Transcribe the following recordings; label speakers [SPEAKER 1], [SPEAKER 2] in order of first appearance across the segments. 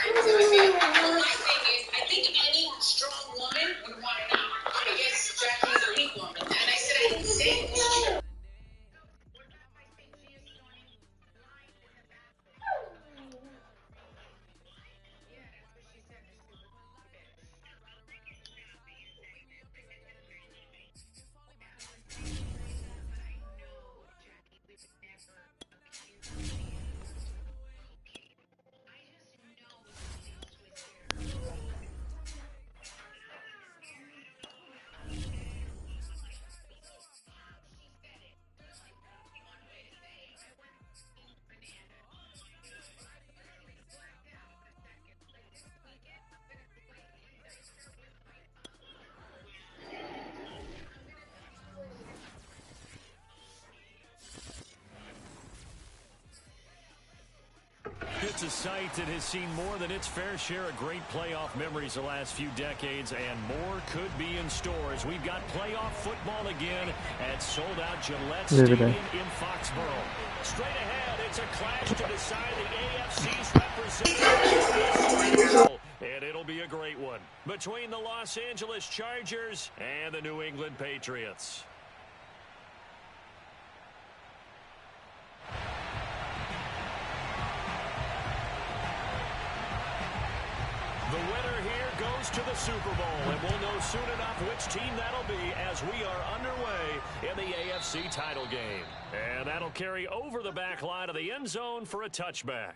[SPEAKER 1] My thing is, I think any strong woman would want to know. I guess Jackie's a weak woman. And I said, I didn't say it was true.
[SPEAKER 2] It's a site that has seen more than its fair share of great playoff memories the last few decades, and more could be in store as we've got playoff football again at sold-out Gillette Stadium in Foxborough. Straight ahead, it's a clash to decide the AFC's representative, and it'll be a great one between the Los Angeles Chargers and the New England Patriots. The winner here goes to the Super Bowl, and we'll know soon enough which team that'll be as we are underway in the AFC title game. And that'll carry over the back line of the end zone for a touchback.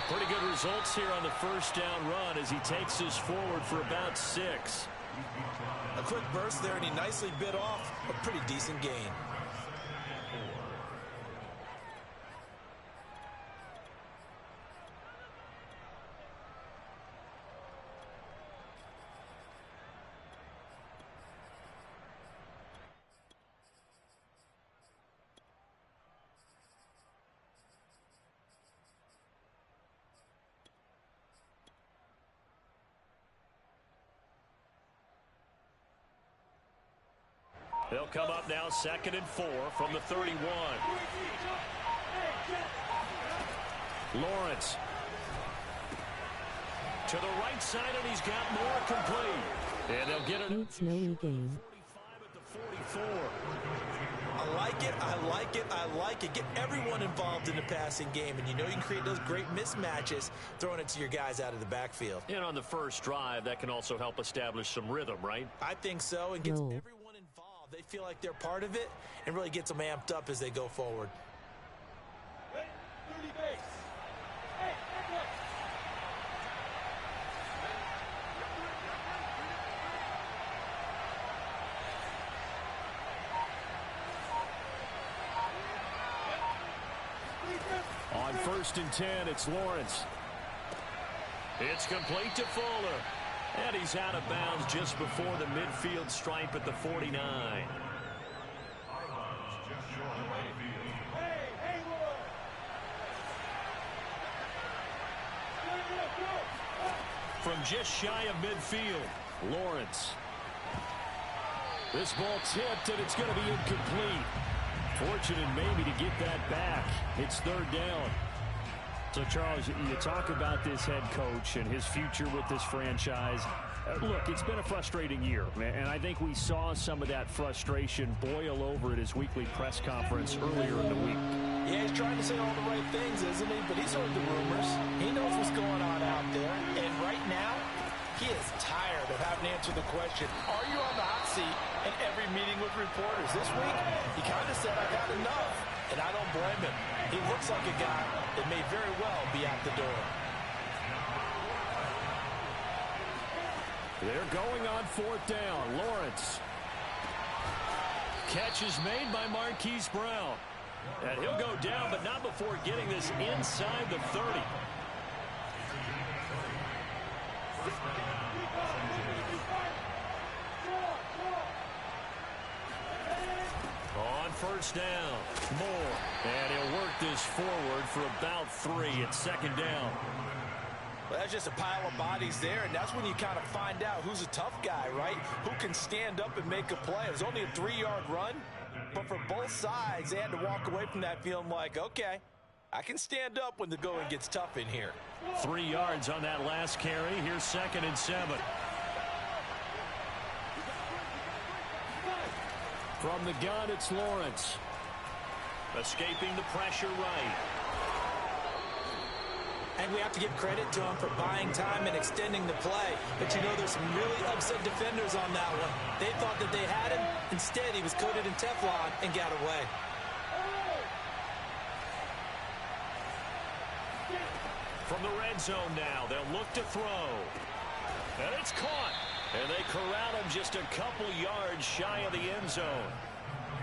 [SPEAKER 2] Pretty good results here on the first down run as he takes us forward for about 6.
[SPEAKER 3] A quick burst there, and he nicely bit off a pretty decent gain.
[SPEAKER 2] They'll come up now 2nd and 4 from the 31. Lawrence. To the right side, and he's got more complete. And they'll get it.
[SPEAKER 4] It's no game.
[SPEAKER 2] 45 at the 44.
[SPEAKER 3] I like it, I like it, I like it. Get everyone involved in the passing game, and you know you can create those great mismatches throwing it to your guys out of the backfield.
[SPEAKER 2] And on the first drive, that can also help establish some rhythm, right?
[SPEAKER 3] I think so, and gets everyone involved. They feel like they're part of it and really gets them amped up as they go forward.
[SPEAKER 2] On 1st and 10, it's Lawrence. It's complete to Fuller. And he's out of bounds just before the midfield stripe at the 49. From just shy of midfield, Lawrence. This ball tipped, and it's going to be incomplete. Fortunate maybe to get that back. It's 3rd down. So, Charles, you talk about this head coach and his future with this franchise. Look, it's been a frustrating year, and I think we saw some of that frustration boil over at his weekly press conference earlier in the week.
[SPEAKER 3] Yeah, he's trying to say all the right things, isn't he? But he's heard the rumors. He knows what's going on out there. And right now, he is tired of having to answer the question, are you on the hot seat in every meeting with reporters? This week, he kind of said, I got enough. And I don't blame him. He looks like a guy that may very well be out the door.
[SPEAKER 2] They're going on fourth down. Lawrence. Catch is made by Marquise Brown. And he'll go down, but not before getting this inside the 30. On first down, Moore. And he'll work this forward for about 3 at second down.
[SPEAKER 3] Well, that's just a pile of bodies there, and that's when you kind of find out who's a tough guy, right? Who can stand up and make a play. It was only a 3-yard run, but for both sides, they had to walk away from that feeling like, okay, I can stand up when the going gets tough in here.
[SPEAKER 2] 3 yards on that last carry. Here's 2nd and 7. From the gun, it's Lawrence. Escaping the pressure right.
[SPEAKER 3] And we have to give credit to him for buying time and extending the play. But you know, there's some really upset defenders on that one. They thought that they had him. Instead, he was coated in Teflon and got away.
[SPEAKER 2] From the red zone now, they'll look to throw. And it's caught. And they corral him just a couple yards shy of the end zone.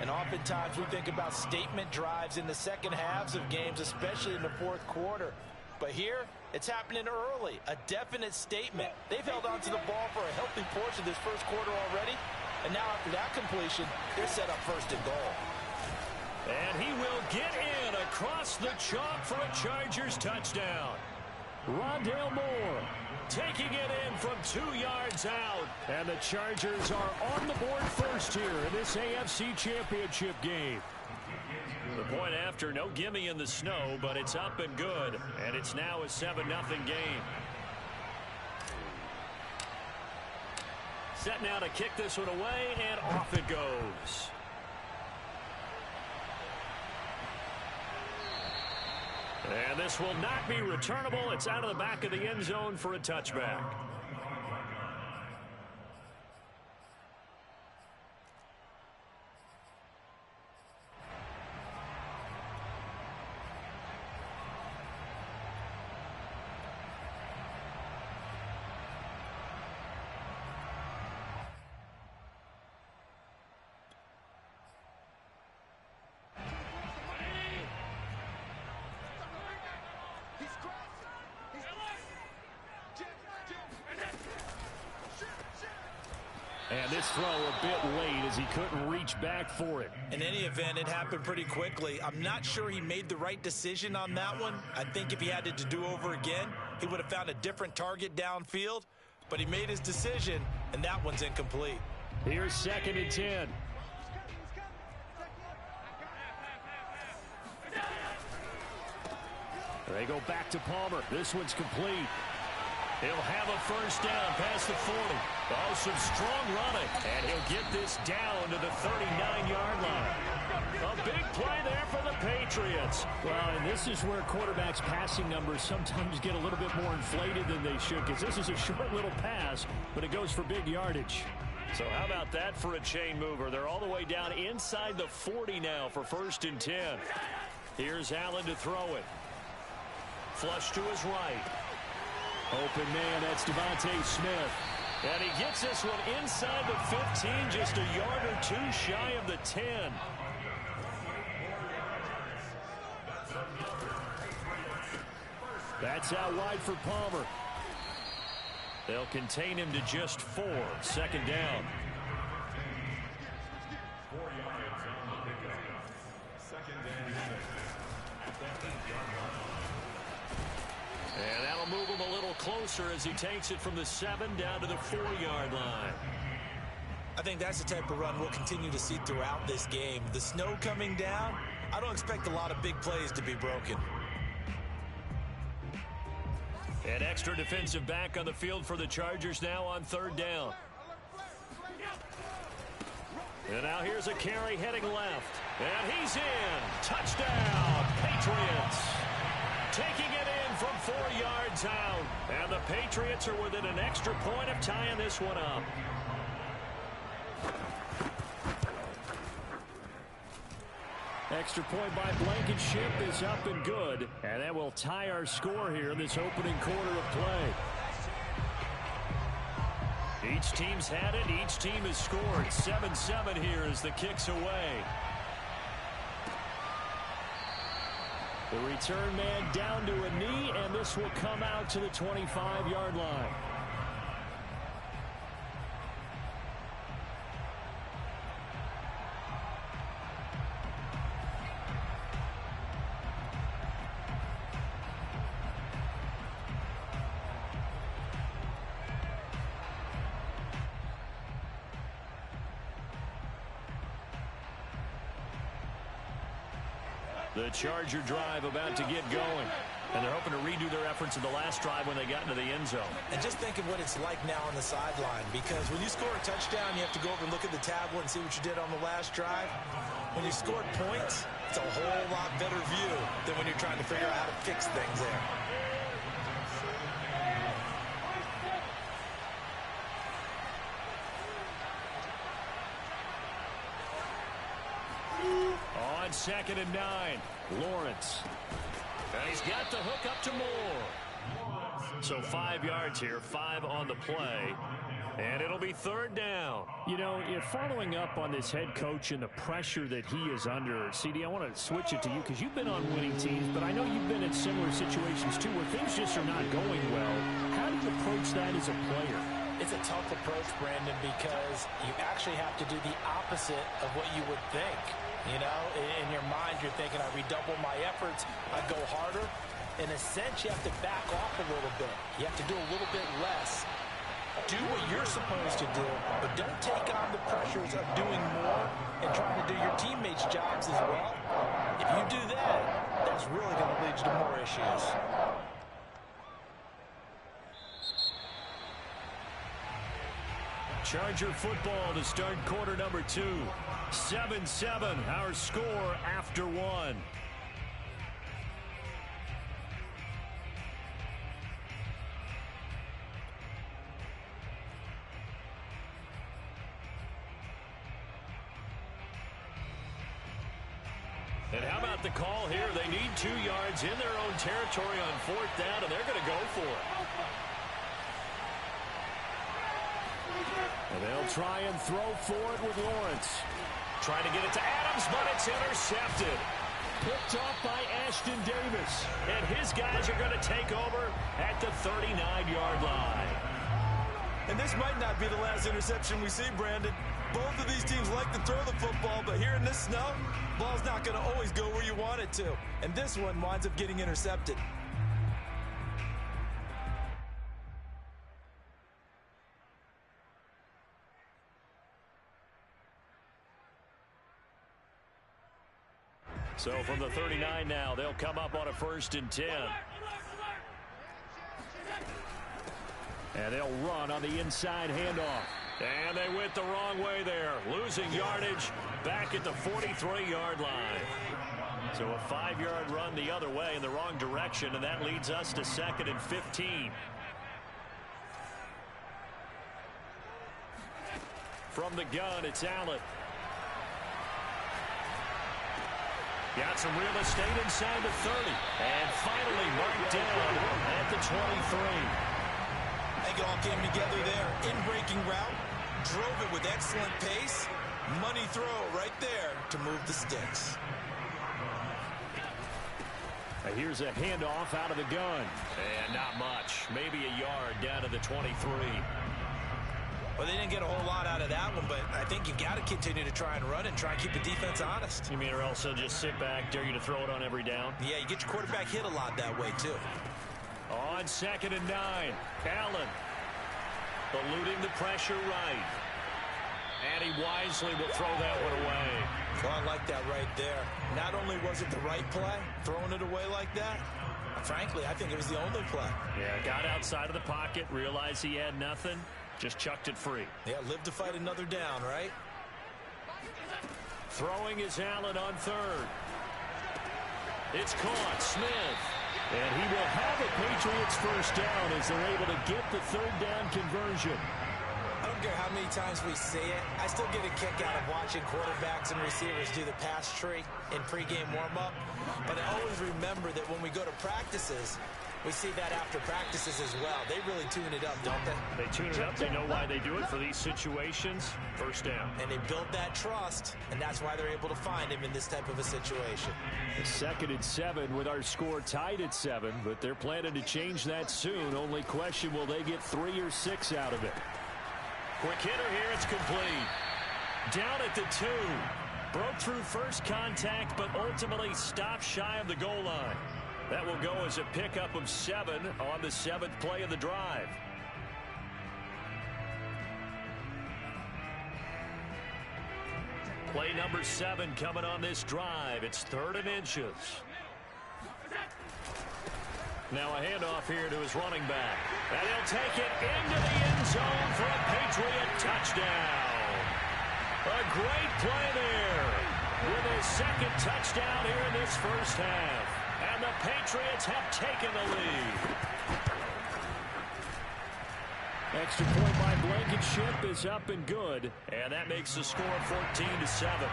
[SPEAKER 3] And oftentimes we think about statement drives in the second halves of games, especially in the fourth quarter. But here, it's happening early, a definite statement. They've held on to the ball for a healthy portion of this first quarter already. And now after that completion, they're set up first and goal.
[SPEAKER 2] And he will get in across the chalk for a Chargers touchdown. Rondale Moore taking it in from 2 yards out. And the Chargers are on the board first here in this AFC Championship game. The point after, no gimme in the snow, but it's up and good. And it's now a 7-0 game. Set now to kick this one away, and off it goes. And this will not be returnable. It's out of the back of the end zone for a touchback. And this throw a bit late as he couldn't reach back for it.
[SPEAKER 3] In any event, it happened pretty quickly. I'm not sure he made the right decision on that one. I think if he had it to do over again, he would have found a different target downfield. But he made his decision, and that one's incomplete.
[SPEAKER 2] Here's 2nd and 10. They go back to Palmer. This one's complete. He'll have a first down past the 40. Oh, some strong running. And he'll get this down to the 39-yard line. A big play there for the Patriots.
[SPEAKER 4] Well, and this is where quarterbacks' passing numbers sometimes get a little bit more inflated than they should, because this is a short little pass, but it goes for big yardage.
[SPEAKER 2] So how about that for a chain mover? They're all the way down inside the 40 now for 1st and 10. Here's Allen to throw it. Flush to his right.
[SPEAKER 4] Open man, that's Devontae Smith.
[SPEAKER 2] And he gets this one inside the 15, just a yard or two shy of the 10.
[SPEAKER 4] That's out wide for Palmer.
[SPEAKER 2] They'll contain him to just 4. 2nd down. And that'll move him a little closer as he takes it from the 7 down to the 4-yard line.
[SPEAKER 3] I think that's the type of run we'll continue to see throughout this game. The snow coming down, I don't expect a lot of big plays to be broken.
[SPEAKER 2] An extra defensive back on the field for the Chargers now on 3rd down. And now here's a carry heading left. And he's in. Touchdown, Patriots. Taking it in from 4 yards out. And the Patriots are within an extra point of tying this one up.
[SPEAKER 4] Extra point by Blankenship is up and good. And that will tie our score here in this opening quarter of play.
[SPEAKER 2] Each team's had it. Each team has scored. 7-7 here as the kick's away. The return man down to a knee, and this will come out to the 25-yard line. The Charger drive about to get going. And they're hoping to redo their efforts in the last drive when they got into the end zone.
[SPEAKER 3] And just think of what it's like now on the sideline, because when you score a touchdown, you have to go over and look at the tablet and see what you did on the last drive. When you scored points, it's a whole lot better view than when you're trying to figure out how to fix things there.
[SPEAKER 2] On 2nd and 9, Lawrence. And he's got the hook up to Moore. So 5 yards here, 5 on the play. And it'll be 3rd down.
[SPEAKER 4] You know, following up on this head coach and the pressure that he is under, CD, I want to switch it to you because you've been on winning teams, but I know you've been in similar situations too where things just are not going well. How do you approach that as a player?
[SPEAKER 3] It's a tough approach, Brandon, because you actually have to do the opposite of what you would think. You know, in your mind, you're thinking, I redouble my efforts, I go harder. In a sense, you have to back off a little bit. You have to do a little bit less. Do what you're supposed to do, but don't take on the pressures of doing more and trying to do your teammates' jobs as well. If you do that, that's really going to lead you to more issues.
[SPEAKER 2] Charger football to start quarter number 2. 7-7, our score after 1. And how about the call here? They need 2 yards in their own territory on 4th down, and they're going to go for it.
[SPEAKER 4] And they'll try and throw for it with Lawrence.
[SPEAKER 2] Trying to get it to Adams, but it's intercepted.
[SPEAKER 4] Picked off by Ashton Davis.
[SPEAKER 2] And his guys are going to take over at the 39-yard line.
[SPEAKER 3] And this might not be the last interception we see, Brandon. Both of these teams like to throw the football, but here in this snow, ball's not going to always go where you want it to. And this one winds up getting intercepted.
[SPEAKER 2] So from the 39 now, they'll come up on a 1st and 10.
[SPEAKER 4] And they'll run on the inside handoff.
[SPEAKER 2] And they went the wrong way there. Losing yardage back at the 43-yard line. So a 5-yard run the other way in the wrong direction, and that leads us to 2nd and 15. From the gun, it's Allen. Got some real estate inside the 30. And finally marked down at the 23.
[SPEAKER 3] I think it all came together there. In-breaking route. Drove it with excellent pace. Money throw right there to move the sticks.
[SPEAKER 4] Now here's a handoff out of the gun.
[SPEAKER 2] And not much. Maybe a yard down to the 23.
[SPEAKER 3] Well, they didn't get a whole lot out of that one, but I think you've got to continue to try and run and try and keep the defense honest.
[SPEAKER 2] You mean or else they'll just sit back, dare you to throw it on every down?
[SPEAKER 3] Yeah, you get your quarterback hit a lot that way, too.
[SPEAKER 2] On 2nd and 9, Allen eluding the pressure right. And he wisely will throw that one away.
[SPEAKER 3] Well, I like that right there. Not only was it the right play, throwing it away like that, frankly, I think it was the only play.
[SPEAKER 2] Yeah, got outside of the pocket, realized he had nothing, just chucked it free.
[SPEAKER 3] Yeah, live to fight another down, right?
[SPEAKER 2] Throwing is Allen on 3rd. It's caught, Smith.
[SPEAKER 4] And he will have a Patriots 1st down as they're able to get the 3rd down conversion.
[SPEAKER 3] I don't care how many times we say it, I still get a kick out of watching quarterbacks and receivers do the pass tree in pregame warm-up. But I always remember that when we go to practices, We see that after practices as well. They really tune it up, don't they?
[SPEAKER 4] They tune it up. They know why they do it for these situations. First down.
[SPEAKER 3] And they build that trust, and that's why they're able to find him in this type of a situation.
[SPEAKER 4] 2nd and 7 with our score tied at 7, but they're planning to change that soon. Only question, will they get 3 or 6 out of it? Quick hitter here. It's complete. Down at the 2. Broke through first contact, but ultimately stopped shy of the goal line. That will go as a pickup of 7 on the 7th play of the drive. Play number 7 coming on this drive. It's 3rd and inches. Now a handoff here to his running back. And he'll take it into the end zone for a Patriot touchdown. A great play there with his 2nd touchdown here in this first half. And the Patriots have taken the lead. Extra point by Blankenship is up and good. And that makes the score 14-7.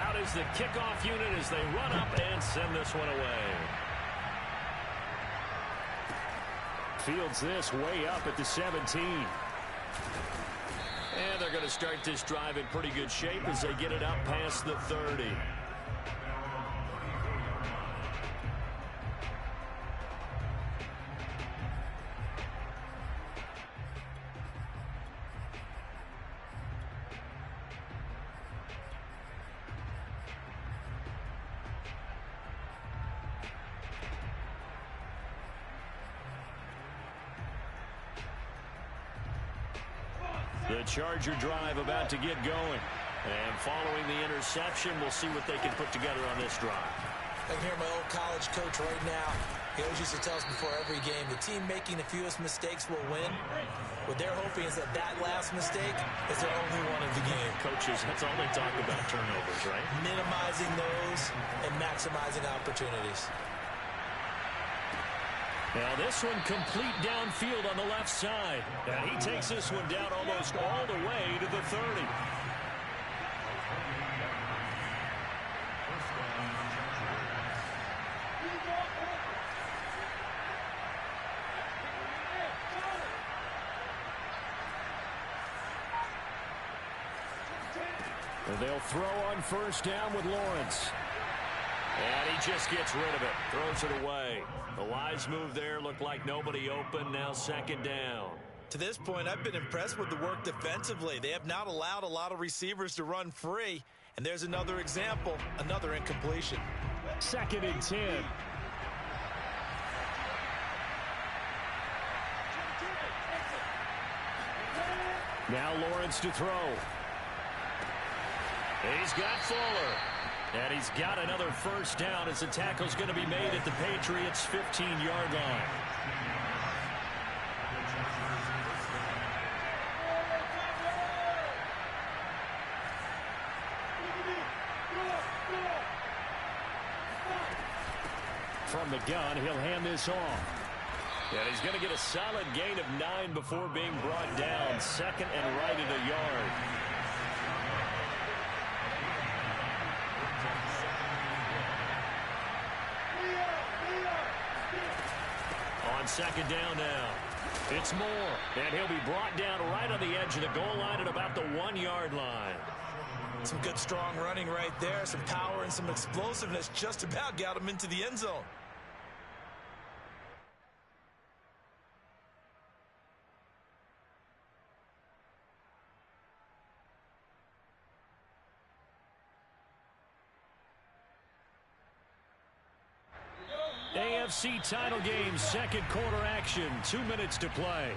[SPEAKER 4] Out is the kickoff unit as they run up and send this one away. Fields this way up at the 17. And they're going to start this drive in pretty good shape as they get it up past the 30. The Charger drive about to get going. And following the interception, we'll see what they can put together on this drive.
[SPEAKER 3] I can hear my old college coach right now. He always used to tell us before every game, the team making the fewest mistakes will win. What they're hoping is that that last mistake is their only one of the game.
[SPEAKER 4] Coaches, that's all they talk about, turnovers, right?
[SPEAKER 3] Minimizing those and maximizing opportunities.
[SPEAKER 4] Now this one complete downfield on the left side. And he takes this one down almost all the way to the 30. And they'll throw on first down with Lawrence. And he just gets rid of it. Throws it away. The wise move there. Looked like nobody open. Now 2nd down.
[SPEAKER 3] To this point, I've been impressed with the work defensively. They have not allowed a lot of receivers to run free. And there's another example. Another incompletion.
[SPEAKER 4] 2nd and 10. Now Lawrence to throw. He's got Fuller. And he's got another first down as the tackle's going to be made at the Patriots' 15-yard line. From the gun, he'll hand this off. And he's going to get a solid gain of 9 before being brought down. 2nd and right at a yard. On 2nd down now. It's Moore. And he'll be brought down right on the edge of the goal line at about the 1-yard line.
[SPEAKER 3] Some good strong running right there. Some power and some explosiveness just about got him into the end zone.
[SPEAKER 4] AFC title game, 2nd quarter action. 2 minutes to play.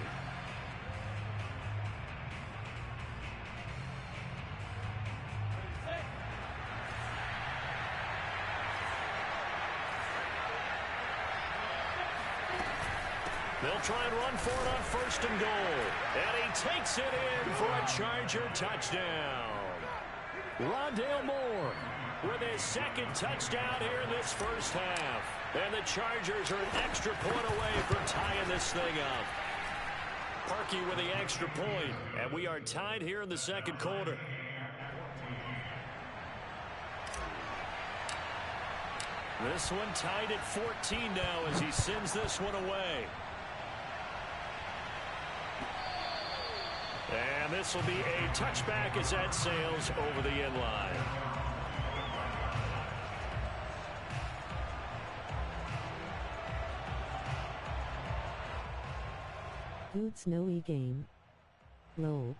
[SPEAKER 4] They'll try and run for it on 1st and goal. And he takes it in for a Charger touchdown. Rondale Moore with his 2nd touchdown here in this first half. And the Chargers are an extra point away from tying this thing up. Parkey with the extra point. And we are tied here in the 2nd quarter.
[SPEAKER 2] This one tied at 14 now as he sends this one away. And this will be a touchback as that sails over the end line.
[SPEAKER 5] Good snowy game. Lol.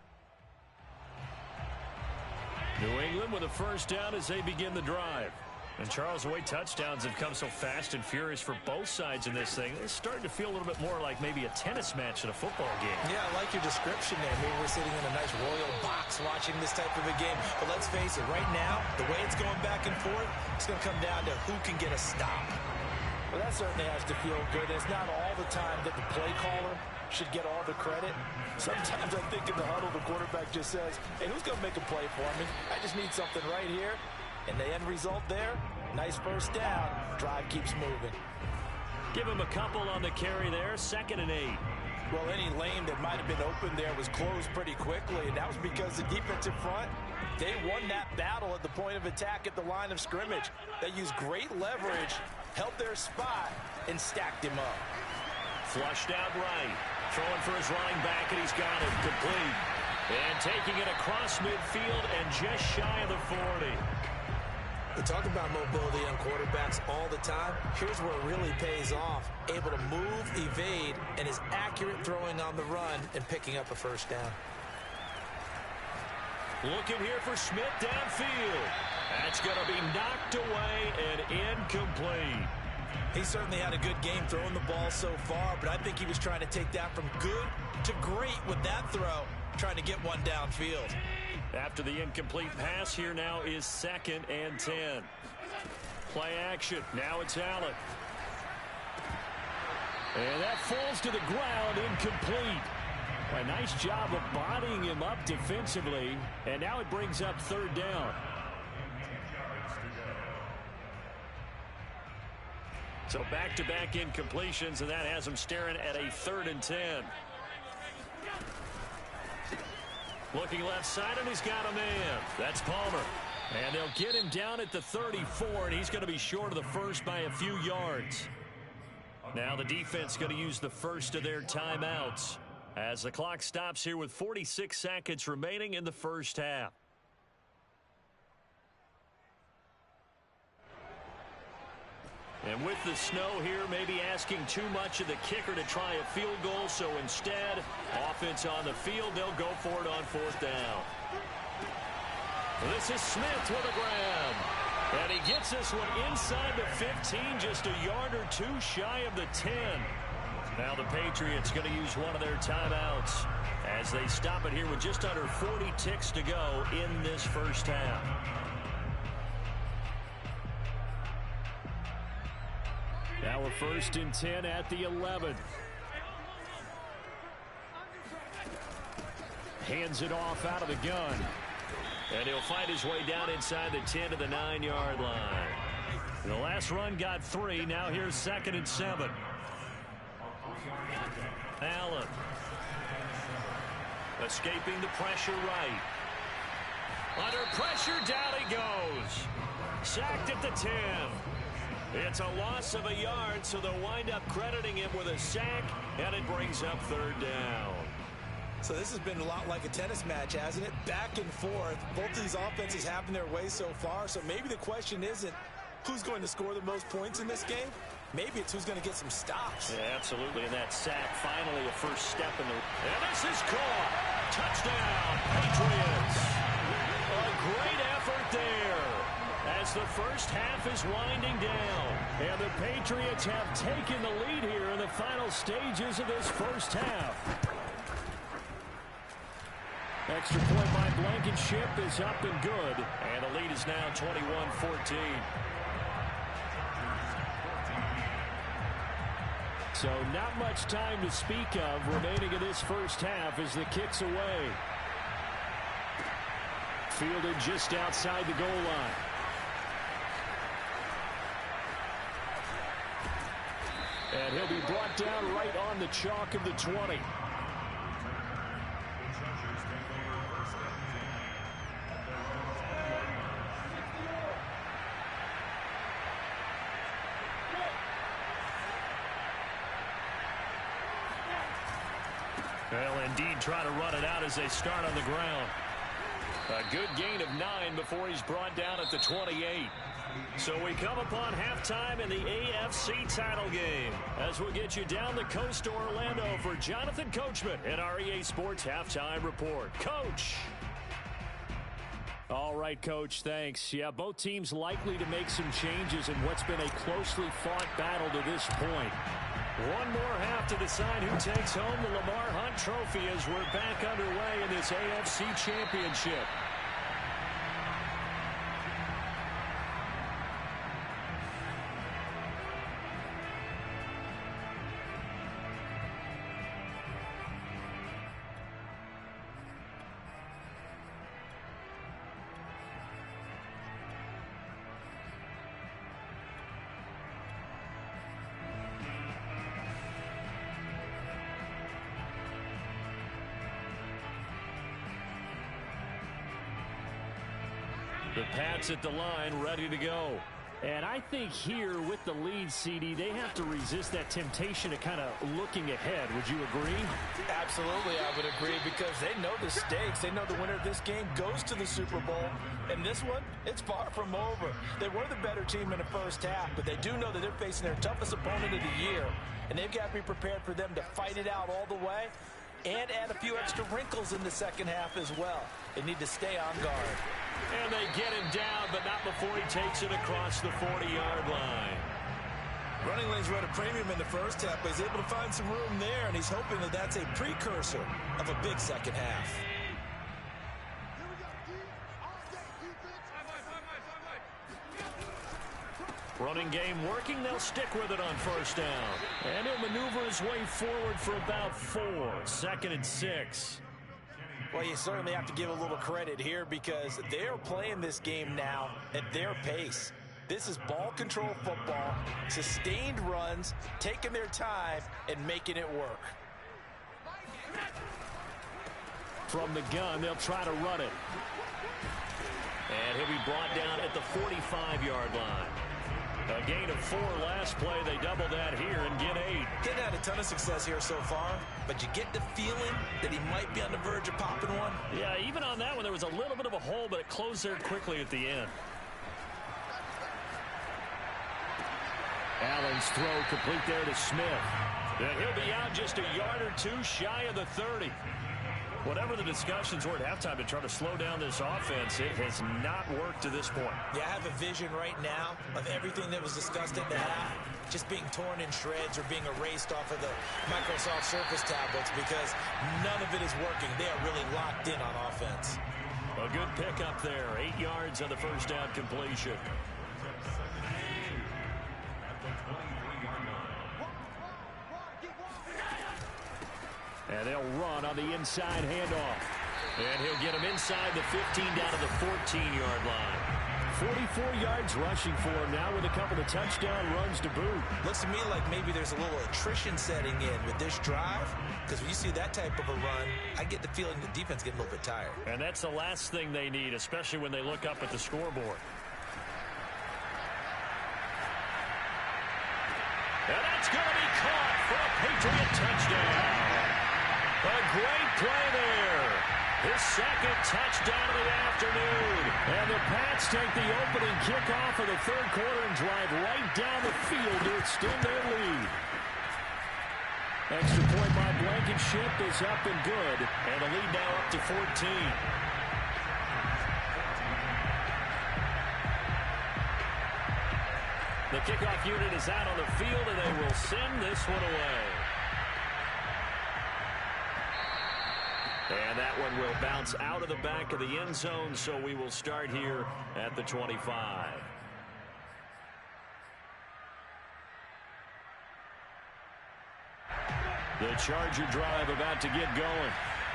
[SPEAKER 2] New England with a first down as they begin the drive. And Charles, the way touchdowns have come so fast and furious for both sides in this thing, it's starting to feel a little bit more like maybe a tennis match in a football game.
[SPEAKER 3] Yeah, I like your description there. Maybe we're sitting in a nice royal box watching this type of a game. But let's face it, right now, the way it's going back and forth, it's going to come down to who can get a stop. Well, that certainly has to feel good. It's not all the time that the play caller should get all the credit. Sometimes I think in the huddle, the quarterback just says, hey, who's going to make a play for me? I just need something right here. And the end result there, nice first down. Drive keeps moving.
[SPEAKER 2] Give him a couple on the carry there, 2nd and 8.
[SPEAKER 3] Well, any lane that might have been open there was closed pretty quickly, and that was because the defensive front, they won that battle at the point of attack at the line of scrimmage. They used great leverage, held their spot, and stacked him up.
[SPEAKER 2] Flushed out right. Throwing for his running back, and he's got it. Complete. And taking it across midfield and just shy of the 40.
[SPEAKER 3] We talk about mobility on quarterbacks all the time. Here's where it really pays off. Able to move, evade, and is accurate throwing on the run and picking up a first down.
[SPEAKER 2] Looking here for Schmidt downfield. That's going to be knocked away and incomplete.
[SPEAKER 3] He certainly had a good game throwing the ball so far, but I think he was trying to take that from good to great with that throw, trying to get one downfield.
[SPEAKER 2] After the incomplete pass, here now is 2nd and 10. Play action. Now it's Allen. And that falls to the ground, incomplete. A nice job of bodying him up defensively. And now it brings up 3rd down. So back-to-back incompletions, and that has him staring at a 3rd and 10. Looking left side, and he's got a man. That's Palmer. And they'll get him down at the 34, and he's going to be short of the first by a few yards. Now the defense going to use the first of their timeouts as the clock stops here with 46 seconds remaining in the first half. And with the snow here, maybe asking too much of the kicker to try a field goal. So instead, offense on the field, they'll go for it on 4th down. This is Smith with a grab. And he gets this one inside the 15, just a yard or two shy of the 10. Now the Patriots going to use one of their timeouts as they stop it here with just under 40 ticks to go in this first half. Now we're 1st and 10 at the 11. Hands it off out of the gun. And he'll find his way down inside the 10 to the 9-yard line. The last run got 3. Now here's 2nd and 7. Allen. Escaping the pressure right. Under pressure, down he goes. Sacked at the 10. It's a loss of a yard, so they'll wind up crediting him with a sack, and it brings up 3rd down.
[SPEAKER 3] So this has been a lot like a tennis match, hasn't it? Back and forth. Both of these offenses having their way so far, so maybe the question isn't who's going to score the most points in this game. Maybe it's who's going to get some stops.
[SPEAKER 2] Yeah, absolutely, and that sack finally a first step in the... And this is caught. Touchdown, Patriots. A great effort there as the first half is winding down. And the Patriots have taken the lead here in the final stages of this first half. Extra point by Blankenship is up and good. And the lead is now 21-14. So not much time to speak of remaining in this first half as the kick's away. Fielded just outside the goal line. And he'll be brought down right on the chalk of the 20.
[SPEAKER 4] Well, indeed, try to run it out as they start on the ground. A good gain of 9 before he's brought down at the 28. So we come upon halftime in the AFC title game as we'll get you down the coast to Orlando for Jonathan Coachman in our EA Sports Halftime Report. Coach! All right, Coach, thanks. Yeah, both teams likely to make some changes in what's been a closely fought battle to this point. One more half to decide who takes home the Lamar Hunt Trophy as we're back underway in this AFC Championship. The Pats at the line, ready to go. And I think here with the lead, CD, they have to resist that temptation of kind of looking ahead. Would you agree?
[SPEAKER 3] Absolutely, I would agree, because they know the stakes. They know the winner of this game goes to the Super Bowl. And this one, it's far from over. They were the better team in the first half, but they do know that they're facing their toughest opponent of the year. And they've got to be prepared for them to fight it out all the way and add a few extra wrinkles in the second half as well. They need to stay on guard.
[SPEAKER 4] And they get him down, but not before he takes it across the 40-yard line.
[SPEAKER 3] Running lanes were at a premium in the first half, but he's able to find some room there, and he's hoping that that's a precursor of a big second half.
[SPEAKER 4] Running game working. They'll stick with it on first down. And he'll maneuver his way forward for about 4. 2nd and 6.
[SPEAKER 3] Well, you certainly have to give a little credit here because they're playing this game now at their pace. This is ball control football, sustained runs, taking their time, and making it work.
[SPEAKER 4] From the gun, they'll try to run it. And he'll be brought down at the 45-yard line. A gain of 4 last play. They double that here and get 8.
[SPEAKER 3] Didn't have a ton of success here so far, but you get the feeling that he might be on the verge of popping one.
[SPEAKER 4] Yeah, even on that one, there was a little bit of a hole, but it closed there quickly at the end. Allen's throw complete there to Smith. And he'll be out just a yard or 2 shy of the 30. Whatever the discussions were at halftime to try to slow down this offense, it has not worked to this point.
[SPEAKER 3] Yeah, I have a vision right now of everything that was discussed at the half just being torn in shreds or being erased off of the Microsoft Surface tablets because none of it is working. They are really locked in on offense.
[SPEAKER 4] A good pickup there. 8 yards on the first down completion. And they'll run on the inside handoff. And he'll get him inside the 15 down to the 14-yard line. 44 yards rushing for him now with a couple of touchdown runs to boot.
[SPEAKER 3] Looks to me like maybe there's a little attrition setting in with this drive. Because when you see that type of a run, I get the feeling the defense getting a little bit tired.
[SPEAKER 4] And that's the last thing they need, especially when they look up at the scoreboard. And that's going to be caught for a Patriot touchdown. A great play there. His second touchdown of the afternoon. And the Pats take the opening kickoff of the third quarter and drive right down the field to extend their lead. Extra point by Blankenship is up and good. And the lead now up to 14. The kickoff unit is out on the field, and they will send this one away. And that one will bounce out of the back of the end zone, so we will start here at the 25. The Charger drive about to get going.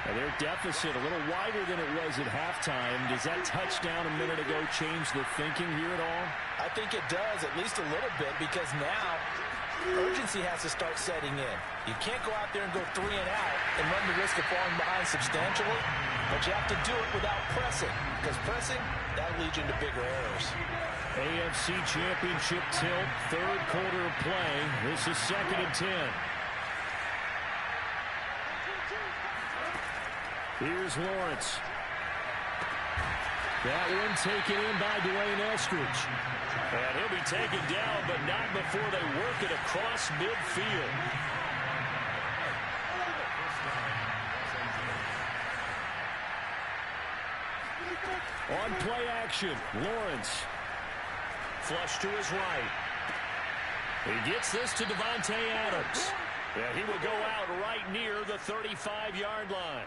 [SPEAKER 4] And their deficit a little wider than it was at halftime. Does that touchdown a minute ago change the thinking here at all?
[SPEAKER 3] I think it does, at least a little bit, because now urgency has to start setting in. You can't go out there and go 3 and out and run the risk of falling behind substantially, but you have to do it without pressing, because pressing, that'll lead you into bigger errors.
[SPEAKER 4] AFC Championship tilt, third quarter of play. This is 2nd and 10.
[SPEAKER 2] Here's Lawrence. That one taken in by Dwayne Eskridge. And he'll be taken down, but not before they work it across midfield. On play action, Lawrence. Flush to his right. He gets this to Davante Adams. And he will go out right near the 35-yard line.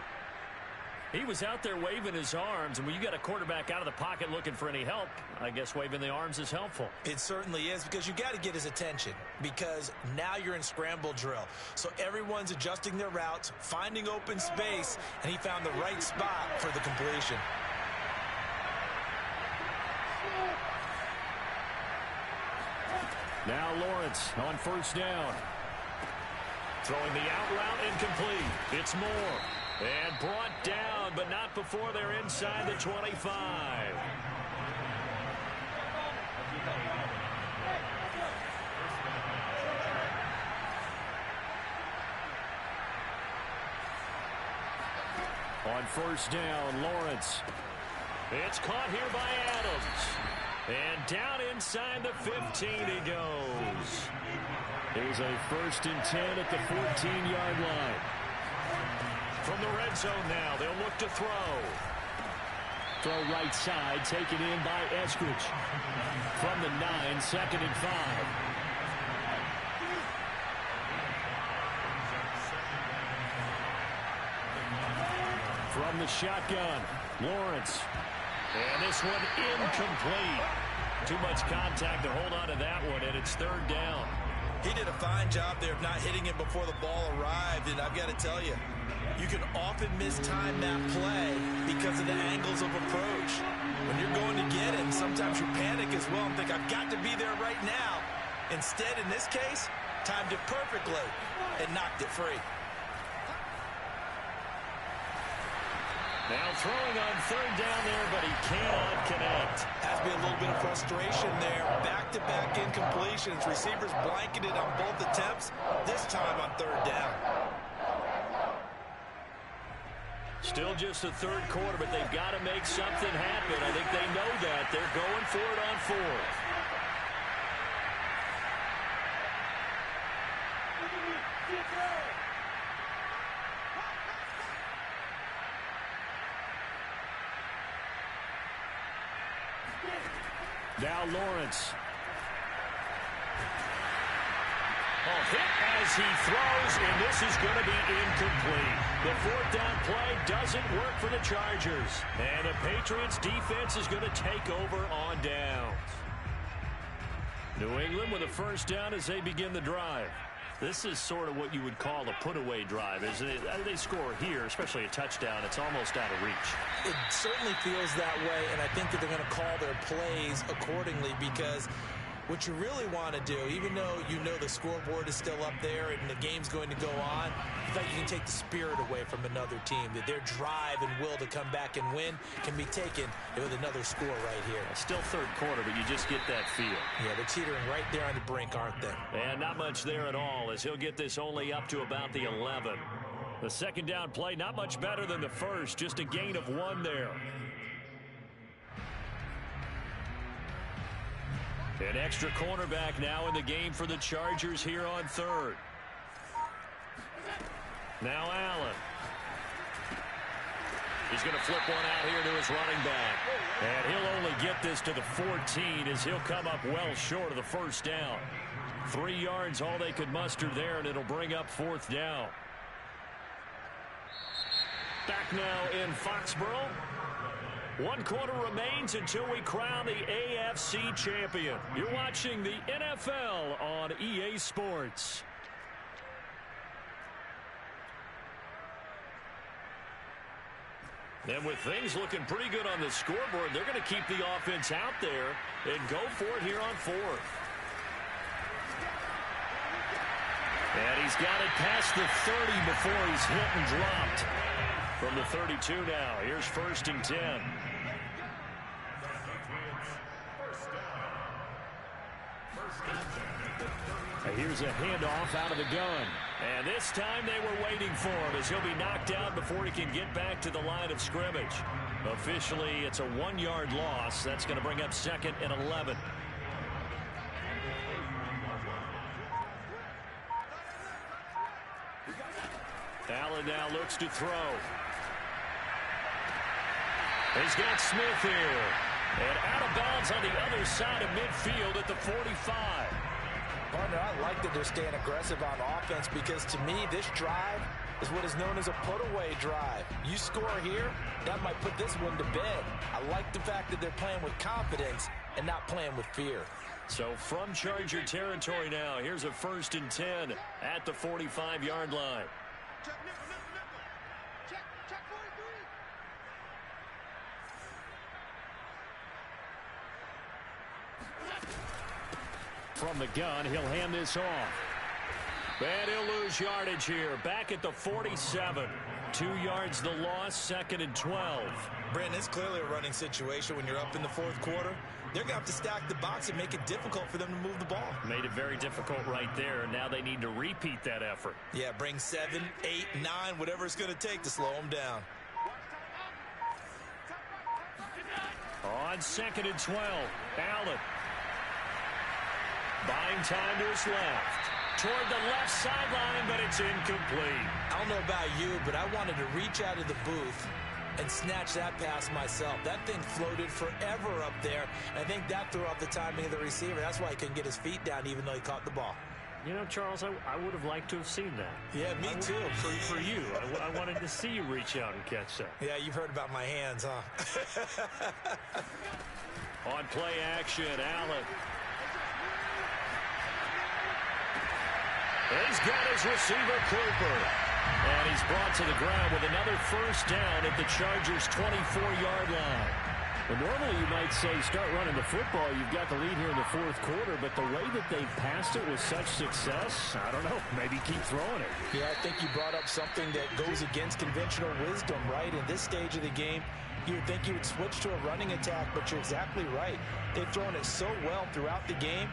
[SPEAKER 2] He was out there waving his arms, and when you got a quarterback out of the pocket looking for any help, I guess waving the arms is helpful.
[SPEAKER 3] It certainly is, because you got to get his attention, because now you're in scramble drill. So everyone's adjusting their routes, finding open space, and he found the right spot for the completion.
[SPEAKER 2] Now Lawrence on first down. Throwing the out route incomplete. It's Moore. And brought down, but not before they're inside the 25. On first down, Lawrence. It's caught here by Adams. And down inside the 15 he goes. Here's a 1st and 10 at the 14-yard line. From the red zone now, they'll look to throw. Throw right side, taken in by Eskridge. From the 9, 2nd and 5. From the shotgun, Lawrence. And this one incomplete. Too much contact to hold on to that one, and it's 3rd down.
[SPEAKER 3] He did a fine job there of not hitting it before the ball arrived, and I've got to tell you, you can often mistime that play because of the angles of approach. When you're going to get it, sometimes you panic as well and think, I've got to be there right now. Instead, in this case, timed it perfectly and knocked it free.
[SPEAKER 2] Now throwing on 3rd down there, but he cannot connect.
[SPEAKER 3] Has to be a little bit of frustration there. Back-to-back incompletions. Receivers blanketed on both attempts, this time on 3rd down.
[SPEAKER 2] Still just the 3rd quarter, but they've got to make something happen. I think they know that. They're going for it on 4th. Now Lawrence. Hit as he throws, and this is going to be incomplete. The 4th down play doesn't work for the Chargers. And the Patriots defense is going to take over on downs. New England with a 1st down as they begin the drive. This is sort of what you would call a put-away drive, isn't it? They score here, especially a touchdown. It's almost out of reach.
[SPEAKER 3] It certainly feels that way, and I think that they're going to call their plays accordingly, because what you really want to do, even though you know the scoreboard is still up there and the game's going to go on, you thought you can take the spirit away from another team, that their drive and will to come back and win can be taken with another score right here.
[SPEAKER 2] Still 3rd quarter, but you just get that feel.
[SPEAKER 3] Yeah, they're teetering right there on the brink, aren't they?
[SPEAKER 2] And not much there at all, as he'll get this only up to about the 11. The 2nd down play, not much better than the 1st, just a gain of 1 there. An extra cornerback now in the game for the Chargers here on 3rd. Now Allen. He's going to flip one out here to his running back. And he'll only get this to the 14 as he'll come up well short of the 1st down. 3 yards all they could muster there, and it'll bring up 4th down. Back now in Foxborough. 1 quarter remains until we crown the AFC champion. You're watching the NFL on EA Sports. And with things looking pretty good on the scoreboard, they're going to keep the offense out there and go for it here on 4th. And he's got it past the 30 before he's hit and dropped. From the 32 now, here's 1st and 10. Here's a handoff out of the gun. And this time they were waiting for him as he'll be knocked down before he can get back to the line of scrimmage. Officially, it's a 1-yard loss. That's going to bring up 2nd and 11. Allen now looks to throw. He's got Smith here. And out of bounds on the other side of midfield at the 45.
[SPEAKER 3] Partner, I like that they're staying aggressive on offense because to me, this drive is what is known as a put-away drive. You score here, that might put this one to bed. I like the fact that they're playing with confidence and not playing with fear.
[SPEAKER 2] So from Charger territory now, here's a 1st and 10 at the 45-yard line. From the gun, he'll hand this off. And he'll lose yardage here. Back at the 47. 2 yards the loss, 2nd and 12.
[SPEAKER 3] Brandon, it's clearly a running situation when you're up in the 4th quarter. They're going to have to stack the box and make it difficult for them to move the ball.
[SPEAKER 2] Made it very difficult right there. Now they need to repeat that effort.
[SPEAKER 3] Yeah, bring 7, 8, 9, whatever it's going to take to slow them down.
[SPEAKER 2] On 2nd and 12, Allen. Buying time to his left. Toward the left sideline, but it's incomplete.
[SPEAKER 3] I don't know about you, but I wanted to reach out of the booth and snatch that pass myself. That thing floated forever up there. I think that threw off the timing of the receiver. That's why he couldn't get his feet down even though he caught the ball.
[SPEAKER 4] You know, Charles, I would have liked to have seen that.
[SPEAKER 3] Yeah, me too.
[SPEAKER 4] For you. I wanted to see you reach out and catch that.
[SPEAKER 3] Yeah, you've heard about my hands, huh?
[SPEAKER 2] On play action, Allen. He's got his receiver, Cooper. And he's brought to the ground with another 1st down at the Chargers' 24-yard line. Well, normally you might say start running the football. You've got the lead here in the 4th quarter, but the way that they passed it with such success, I don't know, maybe keep throwing it.
[SPEAKER 3] Yeah, I think you brought up something that goes against conventional wisdom, right? In this stage of the game, you would think you would switch to a running attack, but you're exactly right. They've thrown it so well throughout the game,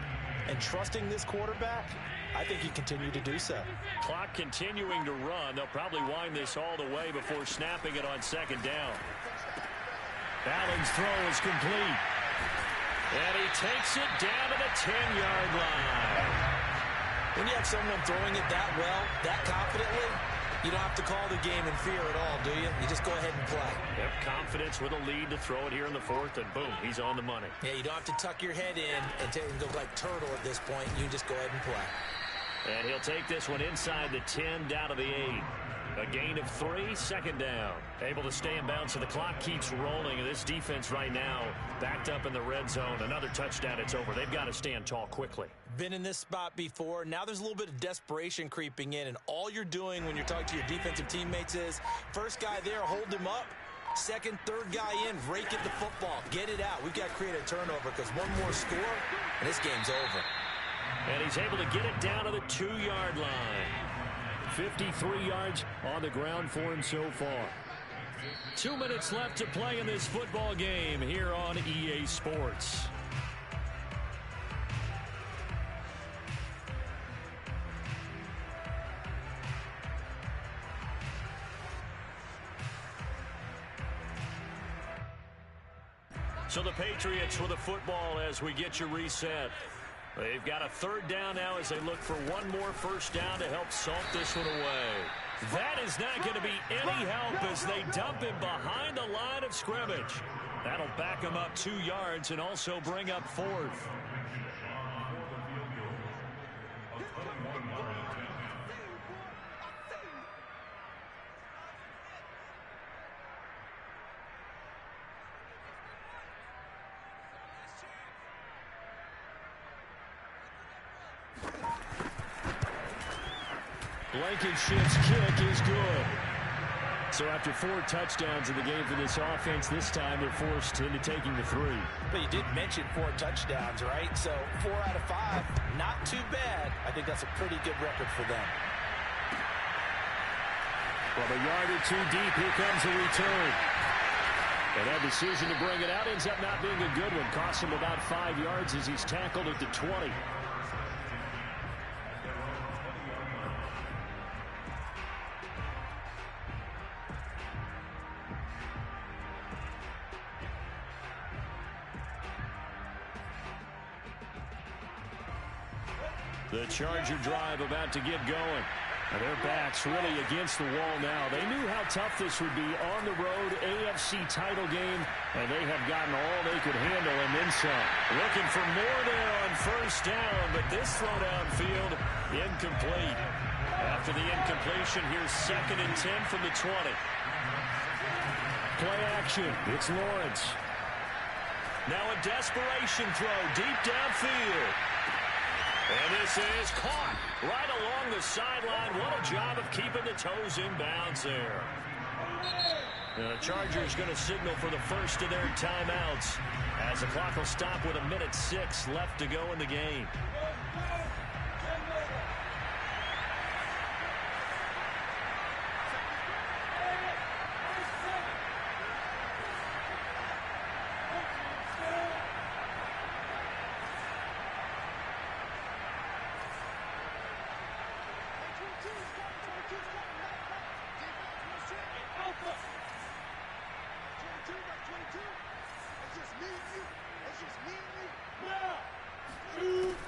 [SPEAKER 3] and trusting this quarterback, I think you continue to do so.
[SPEAKER 2] Clock continuing to run. They'll probably wind this all the way before snapping it on 2nd down. Allen's throw is complete. And he takes it down to the 10-yard line.
[SPEAKER 3] When you have someone throwing it that well, that confidently, you don't have to call the game in fear at all, do you? You just go ahead and play.
[SPEAKER 2] Yep, confidence with a lead to throw it here in the 4th, and boom, he's on the money.
[SPEAKER 3] Yeah, you don't have to tuck your head in and go like turtle at this point. You just go ahead and play.
[SPEAKER 2] And he'll take this one inside the 10, down to the 8. A gain of 3, 2nd down. Able to stay in bounds, so the clock keeps rolling. And this defense right now backed up in the red zone. Another touchdown, it's over. They've got to stand tall quickly.
[SPEAKER 3] Been in this spot before. Now there's a little bit of desperation creeping in. And all you're doing when you're talking to your defensive teammates is, first guy there, hold him up. Second, third guy in, rake at the football. Get it out. We've got to create a turnover because one more score, and this game's over.
[SPEAKER 2] And he's able to get it down to the 2-yard line. 53 yards on the ground for him so far. 2 minutes left to play in this football game here on EA Sports. So the Patriots with the football as we get you reset. They've got a 3rd down now as they look for one more 1st down to help salt this one away. That is not going to be any help as they dump him behind the line of scrimmage. That'll back him up 2 yards and also bring up 4th. Blankenship's kick is good. So after 4 touchdowns in the game for this offense, this time they're forced into taking the 3.
[SPEAKER 3] But you did mention 4 touchdowns, right? So 4 out of 5, not too bad. I think that's a pretty good record for them.
[SPEAKER 2] From a yard or 2 deep, here comes a return. And that decision to bring it out ends up not being a good one. Costs him about 5 yards as he's tackled at the 20. The Charger drive about to get going.
[SPEAKER 4] And their backs really against the wall now. They knew how tough this would be on the road, AFC title game, and they have gotten all they could handle and then some.
[SPEAKER 2] Looking for more there on first down, but this throw downfield incomplete. After the incompletion, here's 2nd and 10 from the 20.
[SPEAKER 4] Play action. It's Lawrence.
[SPEAKER 2] Now a desperation throw deep downfield. And this is caught right along the sideline. What a job of keeping the toes in bounds there. The Chargers going to signal for the first of their timeouts as the clock will stop with 1:06 left to go in the game.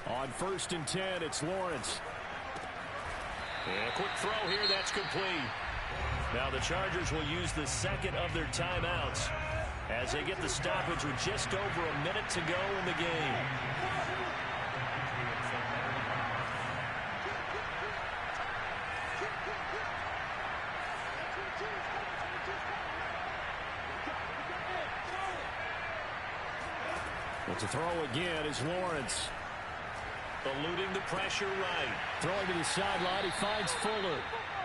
[SPEAKER 4] On 1st and 10, it's Lawrence.
[SPEAKER 2] And a quick throw here, that's complete. Now the Chargers will use the 2nd of their timeouts as they get the stoppage with just over a minute to go in the game.
[SPEAKER 4] But to throw again is Lawrence.
[SPEAKER 2] Eluding the pressure right.
[SPEAKER 4] Throwing to the sideline, he finds Fuller.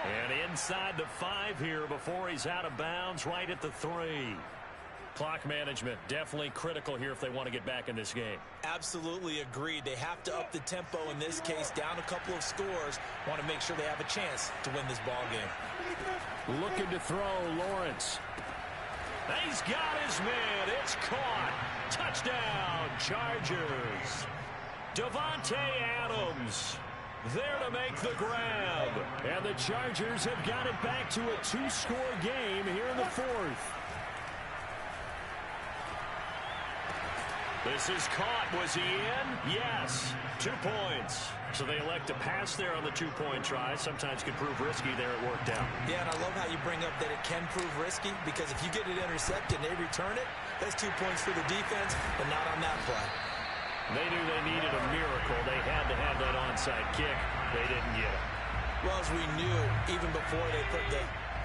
[SPEAKER 2] And inside the 5 here before he's out of bounds, right at the 3. Clock management, definitely critical here if they want to get back in this game.
[SPEAKER 3] Absolutely agreed. They have to up the tempo in this case, down a couple of scores. Want to make sure they have a chance to win this ball game.
[SPEAKER 4] Looking to throw, Lawrence.
[SPEAKER 2] He's got his man. It's caught. Touchdown, Chargers. Devontae Adams there to make the grab.
[SPEAKER 4] And the Chargers have got it back to a 2-score game here in the 4th.
[SPEAKER 2] This is caught. Was he in? Yes. 2 points. So they elect to pass there on the 2-point try. Sometimes can prove risky. There it worked out.
[SPEAKER 3] Yeah, and I love how you bring up that it can prove risky, because if you get it intercepted and they return it, that's 2 points for the defense, but not on that play.
[SPEAKER 2] They knew they needed a miracle. They had to have that onside kick. They didn't get it.
[SPEAKER 3] Well, as we knew, even before they put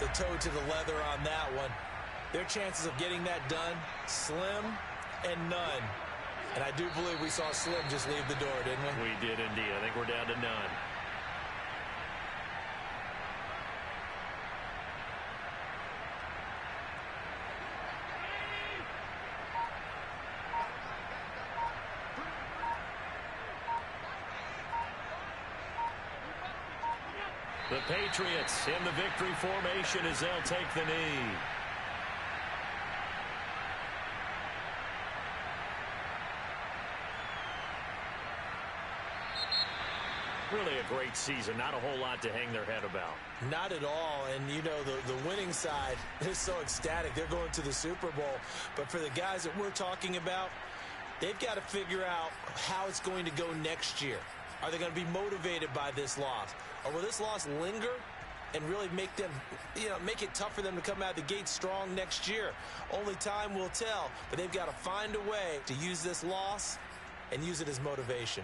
[SPEAKER 3] the toe to the leather on that one, their chances of getting that done, slim and none. And I do believe we saw Slim just leave the door, didn't we?
[SPEAKER 2] We did indeed. I think we're down to none. The Patriots in the victory formation as they'll take the knee. Really a great season. Not a whole lot to hang their head about.
[SPEAKER 3] Not at all. And, you know, the winning side is so ecstatic. They're going to the Super Bowl. But for the guys that we're talking about, they've got to figure out how it's going to go next year. Are they going to be motivated by this loss? Or will this loss linger and really make them, make it tough for them to come out of the gate strong next year? Only time will tell. But they've got to find a way to use this loss and use it as motivation.